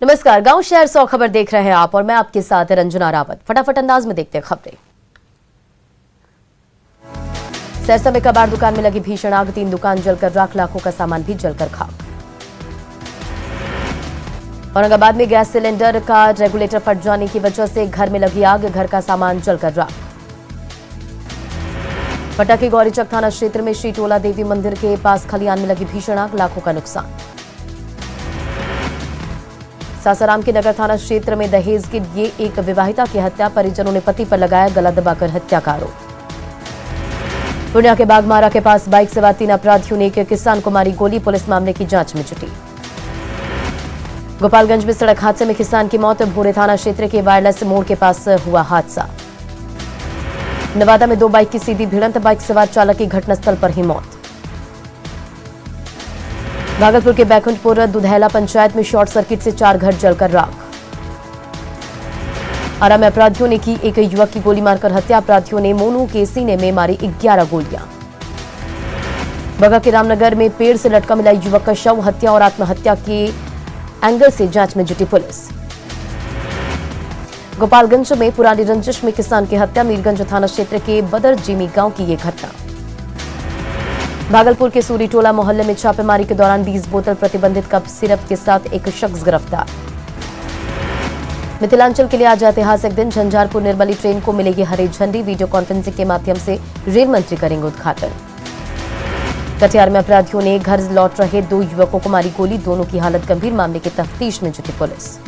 नमस्कार, गांव शहर 100 खबर देख रहे हैं आप और मैं आपके साथ रंजना रावत। फटाफट अंदाज में देखते हैं खबरें। सरसा में कबाड़ दुकान में लगी भीषण आग, 3 दुकान जलकर राख, लाखों का सामान भी जलकर खाक। औरंगाबाद में गैस सिलेंडर का रेगुलेटर फट जाने की वजह से घर में लगी आग, घर का सामान जलकर राख। पटना के गौरीचक थाना क्षेत्र में श्री टोला देवी मंदिर के पास खलियान में लगी भीषण आग, लाखों का नुकसान। सासाराम के नगर थाना क्षेत्र में दहेज के लिए एक विवाहिता की हत्या, परिजनों ने पति पर लगाया गला दबाकर हत्या का आरोप। पूर्णिया के बागमारा के पास बाइक सवार 3 अपराधियों ने एक किसान को मारी गोली, पुलिस मामले की जांच में जुटी। गोपालगंज में सड़क हादसे में किसान की मौत, भोरे थाना क्षेत्र के वायरलेस मोड़ के पास हुआ हादसा। नवादा में 2 बाइक की सीधी भिड़ंत, बाइक सवार चालक की घटनास्थल पर ही मौत। भागलपुर के बैकुंठपुर दुधैला पंचायत में शॉर्ट सर्किट से 4 घर जलकर राख। आरा में अपराधियों ने की एक युवक की गोली मारकर हत्या, अपराधियों ने मोनू के सीने में मारी 11 गोलियां। बगा के रामनगर में पेड़ से लटका मिला युवक का शव, हत्या और आत्महत्या के एंगल से जांच में जुटी पुलिस। गोपालगंज में पुरानी रंजिश में किसान की हत्या, मीरगंज थाना क्षेत्र के बदर जीमी गांव की ये घटना। भागलपुर के सूरी टोला मोहल्ले में छापेमारी के दौरान 20 बोतल प्रतिबंधित कप सिरप के साथ एक शख्स गिरफ्तार। मिथिलांचल के लिए आज ऐतिहासिक दिन, झंझारपुर निर्मली ट्रेन को मिलेगी हरी झंडी, वीडियो कॉन्फ्रेंसिंग के माध्यम से रेल मंत्री करेंगे उद्घाटन। कटिहार में अपराधियों ने घर लौट रहे 2 युवकों को मारी गोली, दोनों की हालत गंभीर, मामले की तफ्तीश में जुटी पुलिस।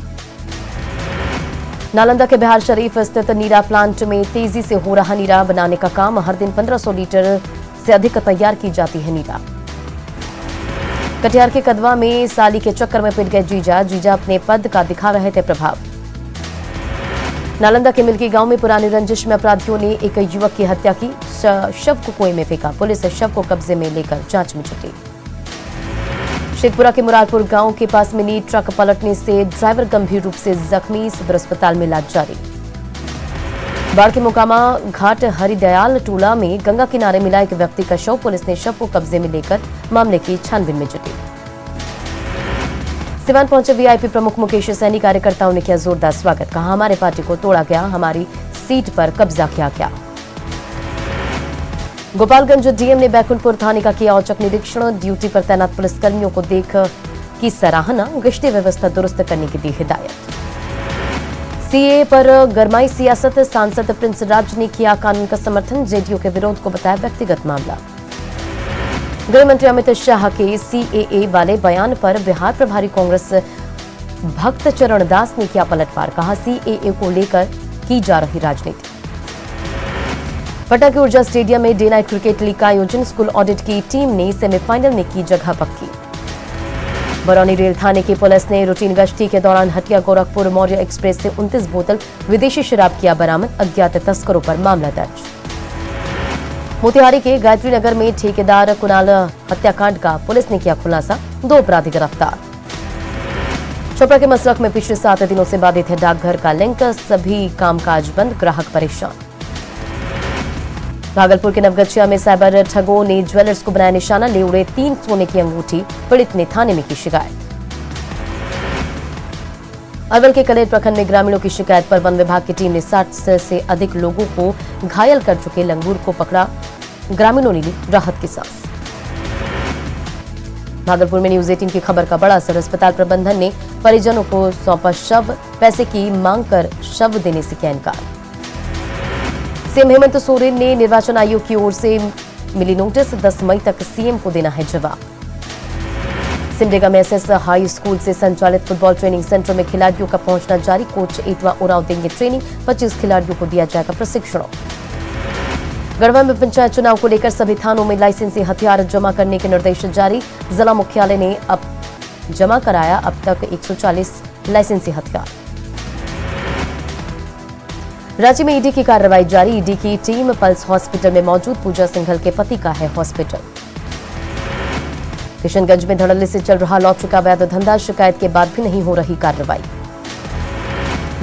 नालंदा के बिहार शरीफ स्थित नीरा प्लांट में तेजी से हो रहा नीरा बनाने का काम, हर दिन 1500 लीटर से अधिक तैयार की जाती है नीरा। कटिहार के कदवा में साली के चक्कर में पिट गए जीजा अपने पद का दिखा रहे थे प्रभाव। नालंदा के मिल्की गांव में पुरानी रंजिश में अपराधियों ने एक युवक की हत्या की, शव को कुएं में फेंका, पुलिस शव को कब्जे में लेकर जांच में जुटी। शेखपुरा के मुरारपुर गांव के पास मिनी ट्रक पलटने से ड्राइवर गंभीर रूप से जख्मी, सदर अस्पताल में इलाज जारी। बाढ़ के मोकामा घाट हरिदयाल टोला में गंगा किनारे मिला एक व्यक्ति का शव, पुलिस ने शव को कब्जे में लेकर मामले की छानबीन में जुटी। सिवान पहुंचे वीआईपी प्रमुख मुकेश सैनी, कार्यकर्ताओं ने किया जोरदार स्वागत, कहा हमारे पार्टी को तोड़ा गया, हमारी सीट पर कब्जा किया गया। गोपालगंज डीएम ने बैकुंठपुर थाने का किया औचक निरीक्षण, ड्यूटी पर तैनात पुलिसकर्मियों को देख की सराहना, गश्ती व्यवस्था दुरुस्त करने की दी हिदायत। सीए पर गरमाई सियासत, सांसद प्रिंस राज ने किया कानून का समर्थन, जेडीयू के विरोध को बताया व्यक्तिगत मामला। गृह मंत्री अमित शाह के सीएए वाले बयान पर बिहार प्रभारी कांग्रेस भक्त चरण दास ने किया पलटवार, कहा सीएए को लेकर की जा रही राजनीति। पटना के ऊर्जा स्टेडियम में डे नाइट क्रिकेट लीग का आयोजन, स्कूल ऑडिट की टीम ने सेमीफाइनल में की जगह पक्की। बरौनी रेल थाने की पुलिस ने रूटीन गश्ती के दौरान हटिया गोरखपुर मौर्य एक्सप्रेस से 29 बोतल विदेशी शराब किया बरामद, अज्ञात तस्करों पर मामला दर्ज। मोतिहारी के गायत्री नगर में ठेकेदार कुणाल हत्याकांड का पुलिस ने किया खुलासा, 2 अपराधी गिरफ्तार। चोपड़ा के मसरख में पिछले 7 दिनों से बाधित है डाकघर का लिंक, सभी कामकाज बंद, ग्राहक परेशान। भागलपुर के नवगछिया में साइबर ठगों ने ज्वेलर्स को बनाया निशाना, ले उड़े 3 सोने की अंगूठी, पीड़ित ने थाने में की शिकायत। अरवल के कलेर प्रखंड में ग्रामीणों की शिकायत पर वन विभाग की टीम ने 60 से अधिक लोगों को घायल कर चुके लंगूर को पकड़ा, ग्रामीणों ने ली राहत की सांस। भागलपुर में न्यूज 18 की खबर का बड़ा असर, अस्पताल प्रबंधन ने परिजनों को सौंपा शव, पैसे की मांग कर शव देने से किया इनकार। सीएम हेमंत सोरेन ने निर्वाचन आयोग की ओर से मिली नोटिस, 10 मई तक सीएम को देना है जवाब। सिमडेगा में एसएस हाई स्कूल से संचालित फुटबॉल ट्रेनिंग सेंटर में खिलाड़ियों का पहुंचना जारी, कोच एटवा उराव देंगे ट्रेनिंग, 25 खिलाड़ियों को दिया जाएगा प्रशिक्षण। गढ़वा में पंचायत चुनाव को लेकर सभी थानों में लाइसेंसी हथियार जमा करने के निर्देश जारी, जिला मुख्यालय ने अब जमा कराया अब तक 140 लाइसेंसी हथियार। राज्य में ईडी की कार्रवाई जारी, ईडी की टीम पल्स हॉस्पिटल में मौजूद, पूजा सिंघल के पति का है हॉस्पिटल। किशनगंज में धड़ल्ले से चल रहा लॉटरी का अवैध धंधा, शिकायत के बाद भी नहीं हो रही कार्रवाई।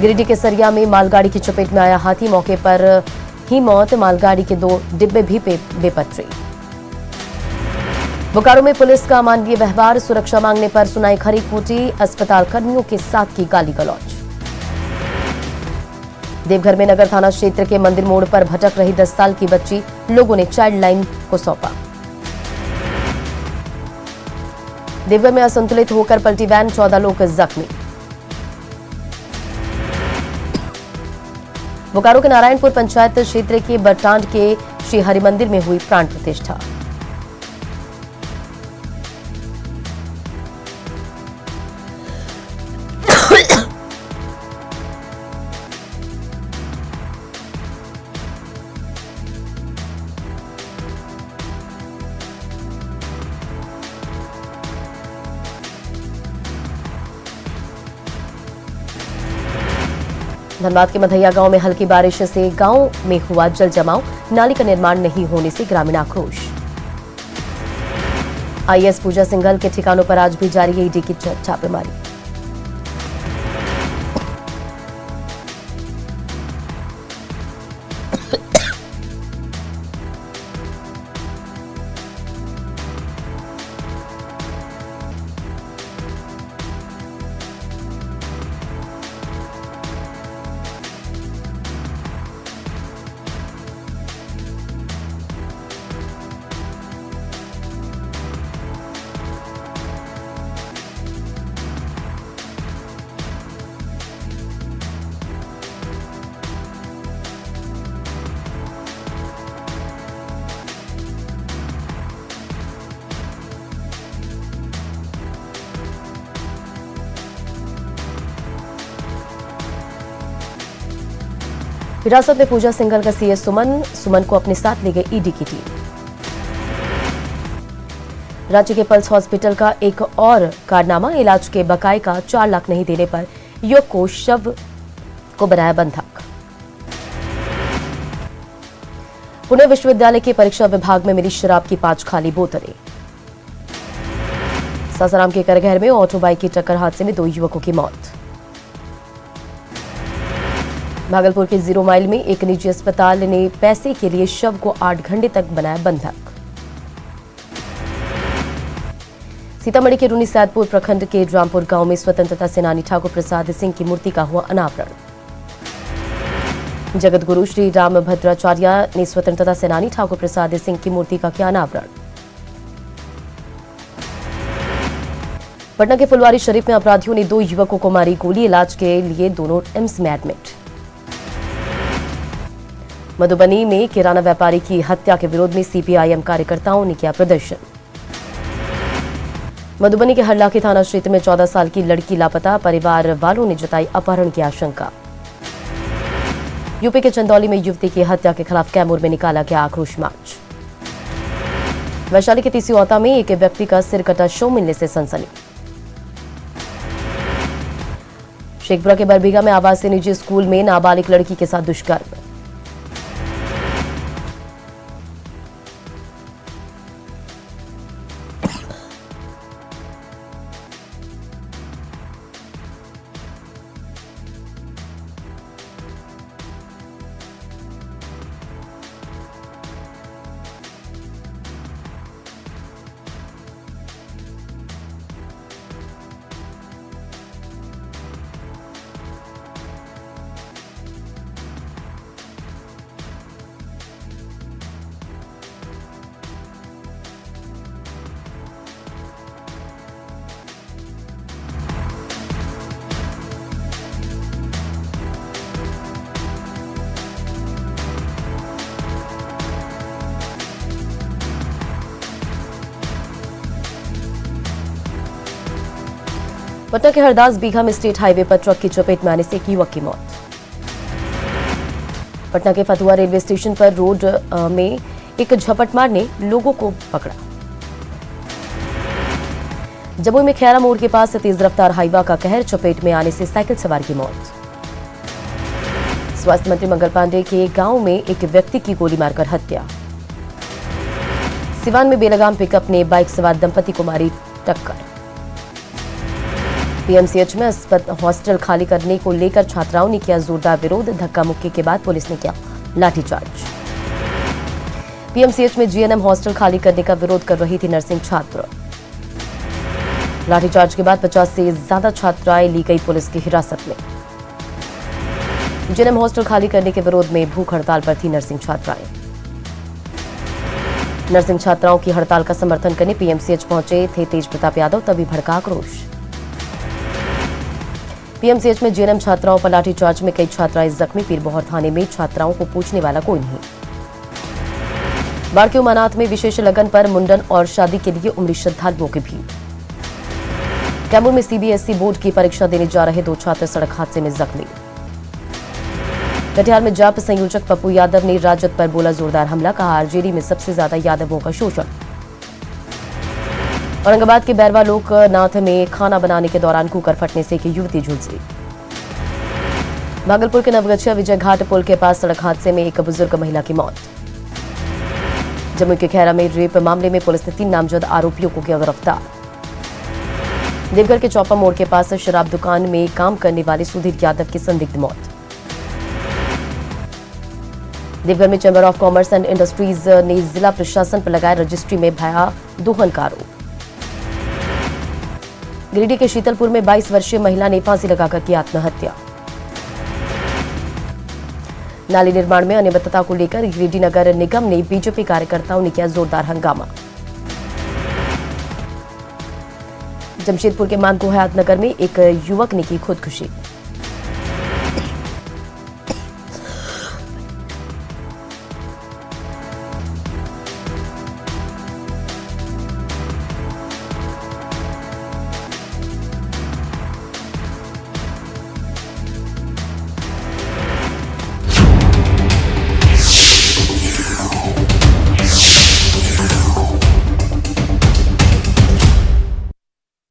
गिरिडीह के सरिया में मालगाड़ी की चपेट में आया हाथी, मौके पर ही मौत, मालगाड़ी के 2 डिब्बे भी बेपटरी। बोकारो में पुलिस का अमानवीय व्यवहार, सुरक्षा मांगने पर सुनाई खरी खोटी, अस्पताल कर्मियों के साथ की गाली गलौज। देवघर में नगर थाना क्षेत्र के मंदिर मोड़ पर भटक रही 10 साल की बच्ची, लोगों ने चाइल्ड लाइन को सौंपा। देवघर में असंतुलित होकर पलटी वैन, 14 लोग जख्मी। बोकारो के नारायणपुर पंचायत क्षेत्र के बटांड के श्री हरि मंदिर में हुई प्राण प्रतिष्ठा। धनबाद के मधैया गांव में हल्की बारिश से गांव में हुआ जल जमाव, नाली का निर्माण नहीं होने से ग्रामीण आक्रोश। आईएएस पूजा सिंघल के ठिकानों पर आज भी जारी है ईडी की छापेमारी। हिरासत में पूजा सिंघल का सीएस सुमन को अपने साथ ले गई ईडी की टीम। राज्य के पल्स हॉस्पिटल का एक और कारनामा, इलाज के बकाये का 4 लाख नहीं देने पर युवक को शव को बनाया बंधक। पुणे विश्वविद्यालय के परीक्षा विभाग में मिली शराब की 5 खाली बोतलें। सासाराम के करगहर में ऑटो बाइक की टक्कर हादसे में 2 युवकों की मौत। भागलपुर के 0 माइल में एक निजी अस्पताल ने पैसे के लिए शव को 8 घंटे तक बनाया बंधक। सीतामढ़ी के रूनी सैदपुर प्रखंड के रामपुर गांव में स्वतंत्रता सेनानी ठाकुर प्रसाद सिंह की मूर्ति का हुआ अनावरण। जगत गुरु श्री रामभद्राचार्य ने स्वतंत्रता सेनानी ठाकुर प्रसाद सिंह की मूर्ति का किया अनावरण। पटना के फुलवारी शरीफ में अपराधियों ने 2 युवकों को मारी गोली, इलाज के लिए दोनों एम्स में एडमिट। मधुबनी में किराना व्यापारी की हत्या के विरोध में सीपीआईएम कार्यकर्ताओं ने किया प्रदर्शन। मधुबनी के हरलाखी थाना क्षेत्र में 14 साल की लड़की लापता, परिवार वालों ने जताई अपहरण की आशंका। यूपी के चंदौली में युवती की हत्या के खिलाफ कैमूर में निकाला गया आक्रोश मार्च। वैशाली के तीसियोता में एक व्यक्ति का सिर कटा शव मिलने से सनसनी। शेखपुरा के बरबीघा में आवासीय निजी स्कूल में नाबालिग लड़की के साथ दुष्कर्म। पटना के हरदास बीघा में स्टेट हाईवे पर ट्रक की चपेट में आने से एक युवक की मौत। पटना के फतुहा रेलवे स्टेशन पर रोड में एक झपटमार ने लोगों को पकड़ा। जमुई में खैरा मोड़ के पास तेज रफ्तार हाईवा का कहर, चपेट में आने से साइकिल सवार की मौत। स्वास्थ्य मंत्री मंगल पांडे के गांव में एक व्यक्ति की गोली मारकर हत्या। सिवान में बेलगाम पिकअप ने बाइक सवार दंपति को मारी टक्कर। पीएमसीएच में हॉस्टल खाली करने को लेकर छात्राओं ने किया जोरदार विरोध, धक्का मुक्की के बाद पुलिस ने किया लाठीचार्ज। पीएमसीएच में जीएनएम हॉस्टल खाली करने का विरोध कर रही थी नर्सिंग छात्र। लाठीचार्ज के बाद 50 से ज्यादा छात्राएं ली गई पुलिस की हिरासत में। जीएनएम हॉस्टल खाली करने के विरोध में भूख हड़ताल पर थी नर्सिंग छात्राएं। नर्सिंग छात्राओं की हड़ताल का समर्थन करने पीएमसीएच पहुंचे थे तेज प्रताप यादव, तभी भड़का आक्रोश। पीएमसीएच में जीएनएम छात्राओं पर लाठीचार्ज में कई छात्राएं जख्मी। पीरबोहर थाने में छात्राओं को पूछने वाला कोई नहीं। बाढ़ के उमानाथ में विशेष लगन पर मुंडन और शादी के लिए उमड़ी श्रद्धालुओं की भीड़। कैमूर में सीबीएसई बोर्ड की परीक्षा देने जा रहे 2 छात्र सड़क हादसे में जख्मी। कटिहार में जाप संयोजक पप्पू यादव ने राजद पर बोला जोरदार हमला, कहा आरजेडी में सबसे ज्यादा यादवों का शोषण। औरंगाबाद के बैरवा लोकनाथ में खाना बनाने के दौरान कुकर फटने से एक युवती झुलसी। भागलपुर के नवगछिया विजय घाट पुल के पास सड़क हादसे में एक बुजुर्ग महिला की मौत। जम्मू के खैरा में रेप मामले में पुलिस ने 3 नामजद आरोपियों को किया गिरफ्तार। देवघर के चौपा मोड़ के पास शराब दुकान में काम करने वाले सुधीर यादव की संदिग्ध मौत। देवघर में chamber of commerce and industries ने जिला प्रशासन पर लगाए रजिस्ट्री में भया दोहन का आरोप। गिरिडीह के शीतलपुर में 22 वर्षीय महिला ने फांसी लगाकर की आत्महत्या। नाली निर्माण में अनियमितता को लेकर गिरिडीह नगर निगम ने बीजेपी कार्यकर्ताओं ने किया जोरदार हंगामा। जमशेदपुर के मानगो हयात नगर में एक युवक ने की खुदकुशी।